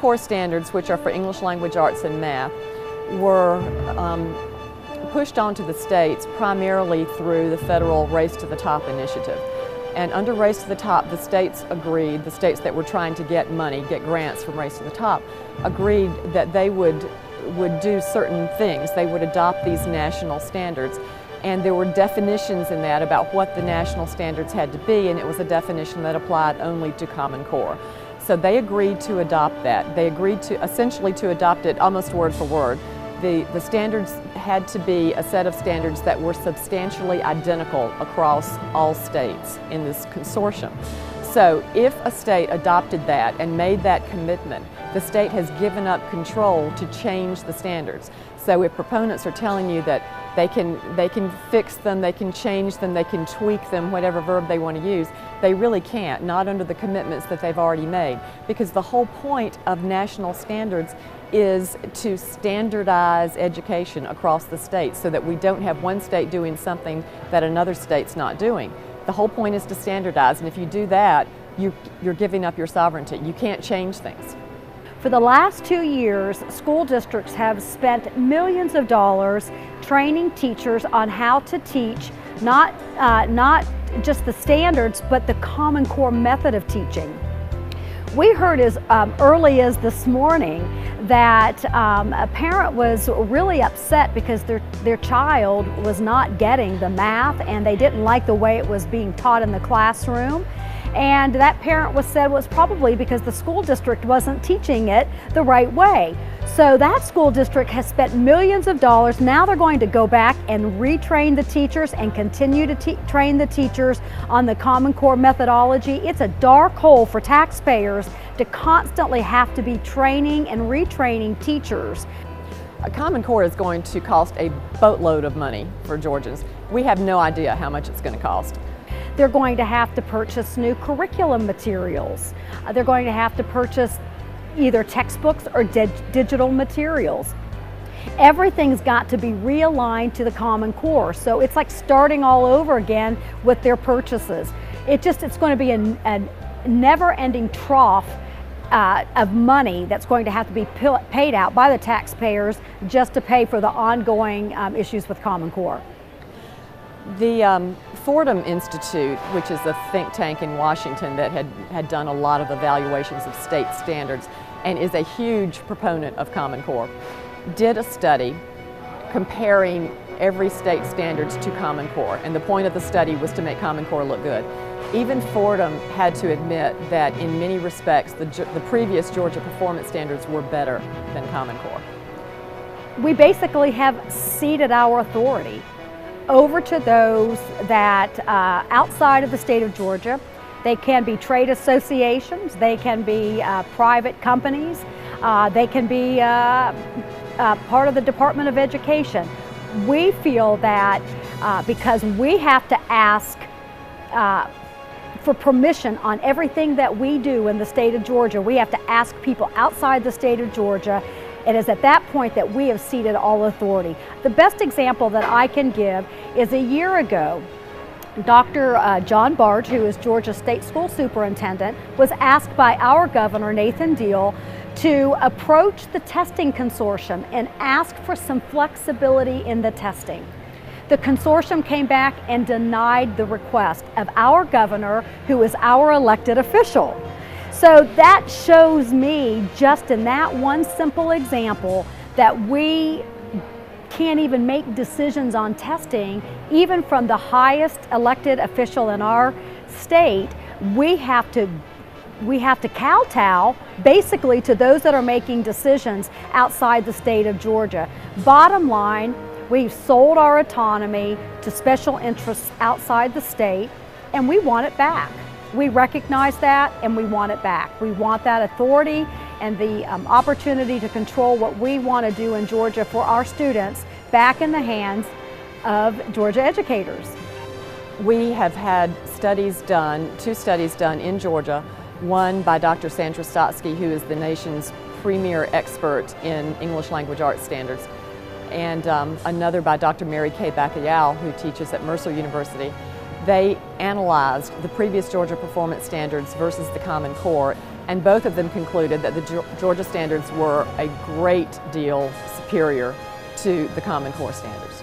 Core standards, which are for English language arts and math, were pushed onto the states primarily through the federal Race to the Top initiative. And under Race to the Top, the states agreed, the states that were trying to get money, get grants from Race to the Top, agreed that they would do certain things. They would adopt these national standards. And there were definitions in that about what the national standards had to be, and it was a definition that applied only to Common Core. So they agreed to adopt that. They agreed to essentially to adopt it almost word for word. The standards had to be a set of standards that were substantially identical across all states in this consortium. So if a state adopted that and made that commitment, the state has given up control to change the standards. So if proponents are telling you that they can fix them, they can change them, they can tweak them, whatever verb they want to use, they really can't, not under the commitments that they've already made. Because the whole point of national standards is to standardize education across the states so that we don't have one state doing something that another state's not doing. The whole point is to standardize, and if you do that, you're giving up your sovereignty. You can't change things. For the last 2 years, school districts have spent millions of dollars training teachers on how to teach, not just the standards, but the Common Core method of teaching. We heard as early as this morning that a parent was really upset because their child was not getting the math and they didn't like the way it was being taught in the classroom. And that parent said it was probably because the school district wasn't teaching it the right way. So that school district has spent millions of dollars. Now they're going to go back and retrain the teachers and continue to train the teachers on the Common Core methodology. It's a dark hole for taxpayers to constantly have to be training and retraining teachers. A Common Core is going to cost a boatload of money for Georgians. We have no idea how much it's going to cost. They're going to have to purchase new curriculum materials. They're going to have to purchase either textbooks or digital materials. Everything's got to be realigned to the Common Core. So it's like starting all over again with their purchases. It's going to be a never-ending trough of money that's going to have to be paid out by the taxpayers just to pay for the ongoing issues with Common Core. The Fordham Institute, which is a think tank in Washington that had done a lot of evaluations of state standards and is a huge proponent of Common Core, did a study comparing every state standards to Common Core, and the point of the study was to make Common Core look good. Even Fordham had to admit that in many respects the previous Georgia performance standards were better than Common Core. We basically have ceded our authority over to those that outside of the state of Georgia. They can be trade associations, they can be private companies, they can be part of the Department of Education. We feel that because we have to ask for permission on everything that we do in the state of Georgia, we have to ask people outside the state of Georgia. It is at that point that we have ceded all authority. The best example that I can give is a year ago, Dr. John Barge, who is Georgia State School Superintendent, was asked by our governor, Nathan Deal, to approach the testing consortium and ask for some flexibility in the testing. The consortium came back and denied the request of our governor, who is our elected official. So that shows me, just in that one simple example, that we can't even make decisions on testing, even from the highest elected official in our state. We have to kowtow basically to those that are making decisions outside the state of Georgia. Bottom line, we've sold our autonomy to special interests outside the state, and we want it back. We recognize that and we want it back. We want that authority and the opportunity to control what we want to do in Georgia for our students back in the hands of Georgia educators. We have had studies done, 2 studies done in Georgia, one by Dr. Sandra Stotsky, who is the nation's premier expert in English language arts standards, and another by Dr. Mary Kay Bacayao, who teaches at Mercer University, they analyzed the previous Georgia performance standards versus the Common Core, and both of them concluded that the Georgia standards were a great deal superior to the Common Core standards.